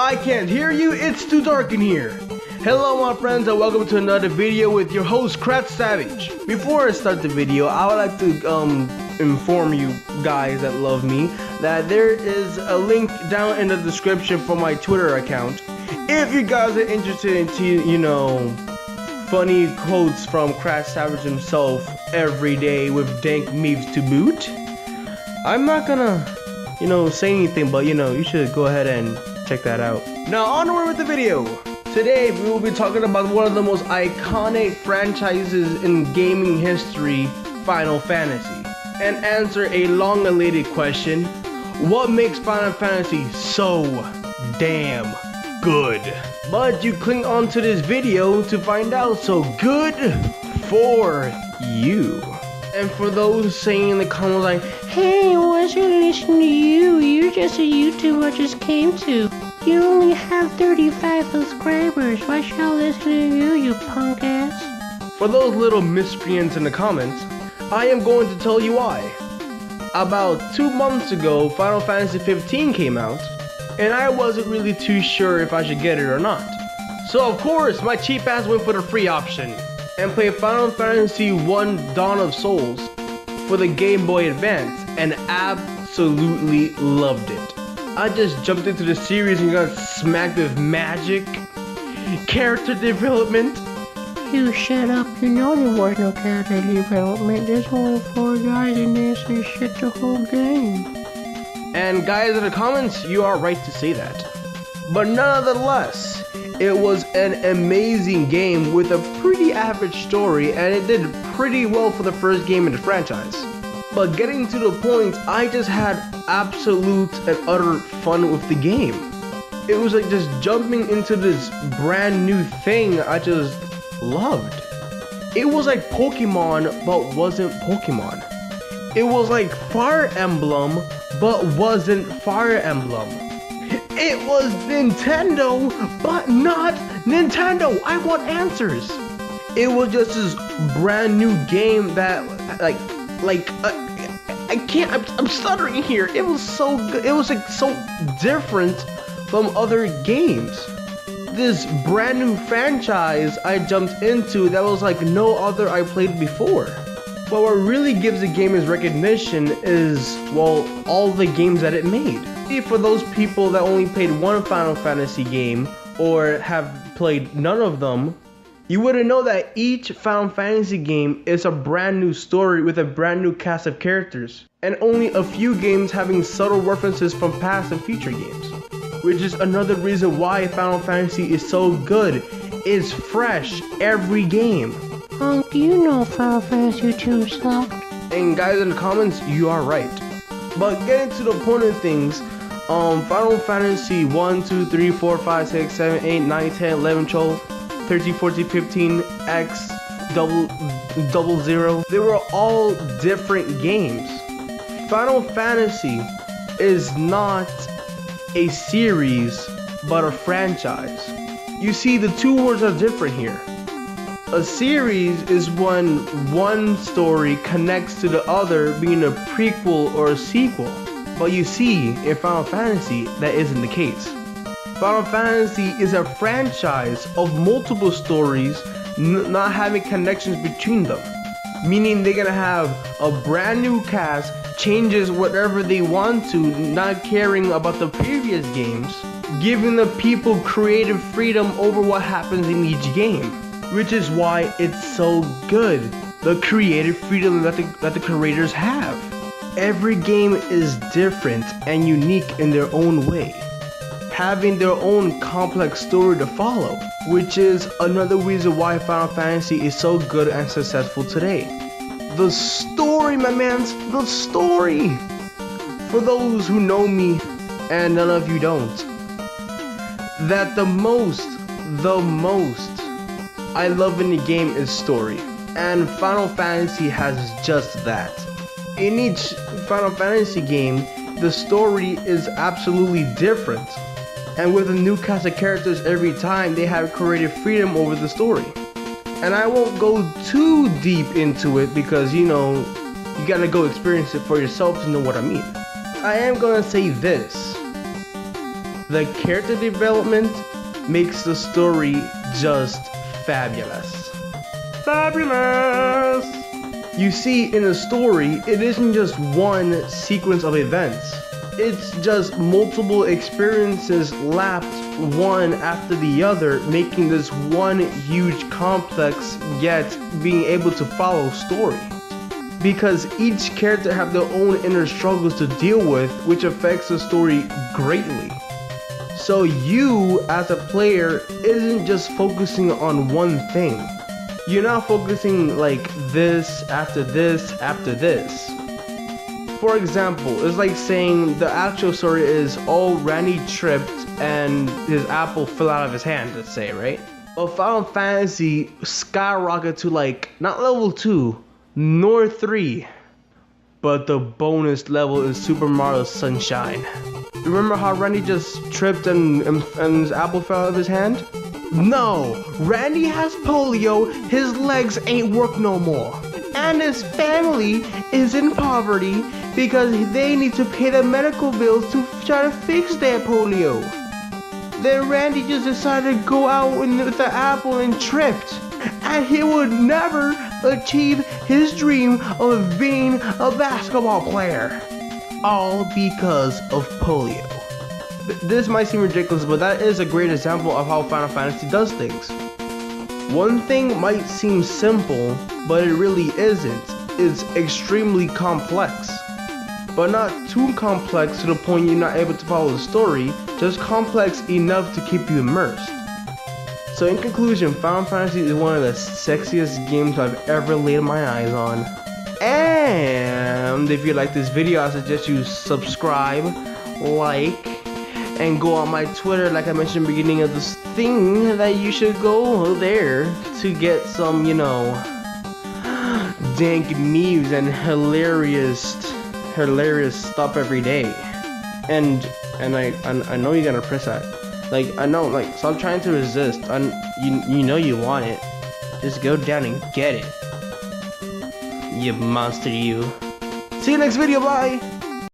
I can't hear you, it's too dark in here. Hello my friends and welcome to another video with your host QrashSavage. Before I start the video, I would like to inform you guys that love me that there is a link down in the description for my Twitter account. If you guys are interested in, funny quotes from QrashSavage himself every day with dank memes to boot. I'm not gonna, say anything, but you should go ahead and check that out. Now onward with the video. Today we will be talking about one of the most iconic franchises in gaming history, Final Fantasy, and answer a long-awaited question: what makes Final Fantasy so damn good? But you click onto this video to find out, so good for you. And for those saying in the comments like, hey, why should I listen to you? You're just a YouTuber I just came to. You only have 35 subscribers. Why should I listen to you, you punk ass? For those little miscreants in the comments, I am going to tell you why. About 2 months ago, Final Fantasy 15 came out, and I wasn't really too sure if I should get it or not. So of course, my cheap ass went for the free option and played Final Fantasy 1 Dawn of Souls for the Game Boy Advance and absolutely loved it. I just jumped into the series and got smacked with magic, character development. You shut up, you know there was no character development. There's only 4 guys in there, so you shit the whole game. And guys in the comments, you are right to say that. But nonetheless, it was an amazing game with a pretty average story, and it did pretty well for the first game in the franchise. But getting to the point, I just had absolute and utter fun with the game. It was like just jumping into this brand new thing I just loved. It was like Pokemon, but wasn't Pokemon. It was like Fire Emblem, but wasn't Fire Emblem. It was Nintendo, but not Nintendo. I want answers. It was just this brand new game that, I can't. I'm stuttering here. It was so good. It was like so different from other games. This brand new franchise I jumped into that was like no other I played before. But what really gives the game its recognition is, well, all the games that it made. For those people that only played one Final Fantasy game or have played none of them, you wouldn't know that each Final Fantasy game is a brand new story with a brand new cast of characters, and only a few games having subtle references from past and future games. Which is another reason why Final Fantasy is so good. It's fresh every game. You know Final Fantasy 2 sucked. And guys in the comments, you are right. But getting to the point of things, Final Fantasy 1, 2, 3, 4, 5, 6, 7, 8, 9, 10, 11, 12, 13, 14, 15, X, double zero. They were all different games. Final Fantasy is not a series, but a franchise. You see, the two words are different here. A series is when one story connects to the other, being a prequel or a sequel. But you see, in Final Fantasy, that isn't the case. Final Fantasy is a franchise of multiple stories not having connections between them. Meaning they're gonna have a brand new cast, changes whatever they want to, not caring about the previous games, giving the people creative freedom over what happens in each game. Which is why it's so good, the creative freedom that the creators have. Every game is different and unique in their own way, having their own complex story to follow, which is another reason why Final Fantasy is so good and successful today. The story, my mans, the story! For those who know me, and none of you don't, that the most I love in the game is story, and Final Fantasy has just that. In each Final Fantasy game, the story is absolutely different, and with a new cast of characters every time, they have creative freedom over the story. And I won't go too deep into it because, you gotta go experience it for yourself to know what I mean. I am gonna say this: The character development makes the story just fabulous. Fabulous! You see, in a story, it isn't just one sequence of events. It's just multiple experiences lapped one after the other, making this one huge complex yet being able to follow story. Because each character have their own inner struggles to deal with, which affects the story greatly. So you, as a player, isn't just focusing on one thing. You're not focusing like this after this after this. For example, it's like saying the actual story is, oh, Randy tripped and his apple fell out of his hand, let's say, right? But Final Fantasy skyrocketed to like, not level 2, nor 3, but the bonus level is Super Mario Sunshine. Remember how Randy just tripped and his apple fell out of his hand? No, Randy has polio, his legs ain't work no more. And his family is in poverty because they need to pay the medical bills to try to fix their polio. Then Randy just decided to go out with the apple and tripped. And he would never achieve his dream of being a basketball player. All because of polio. This might seem ridiculous, but that is a great example of how Final Fantasy does things. One thing might seem simple, but it really isn't. It's extremely complex. But not too complex to the point you're not able to follow the story, just complex enough to keep you immersed. So in conclusion, Final Fantasy is one of the sexiest games I've ever laid my eyes on. And if you like this video, I suggest you subscribe, like, and go on my Twitter, like I mentioned in the beginning of this thing, that you should go there to get some, you know, dank memes and hilarious stuff every day. And I know you're gonna press that. Like, I know, like, stop trying to resist. You know you want it. Just go down and get it. You monster, you. See you next video, bye!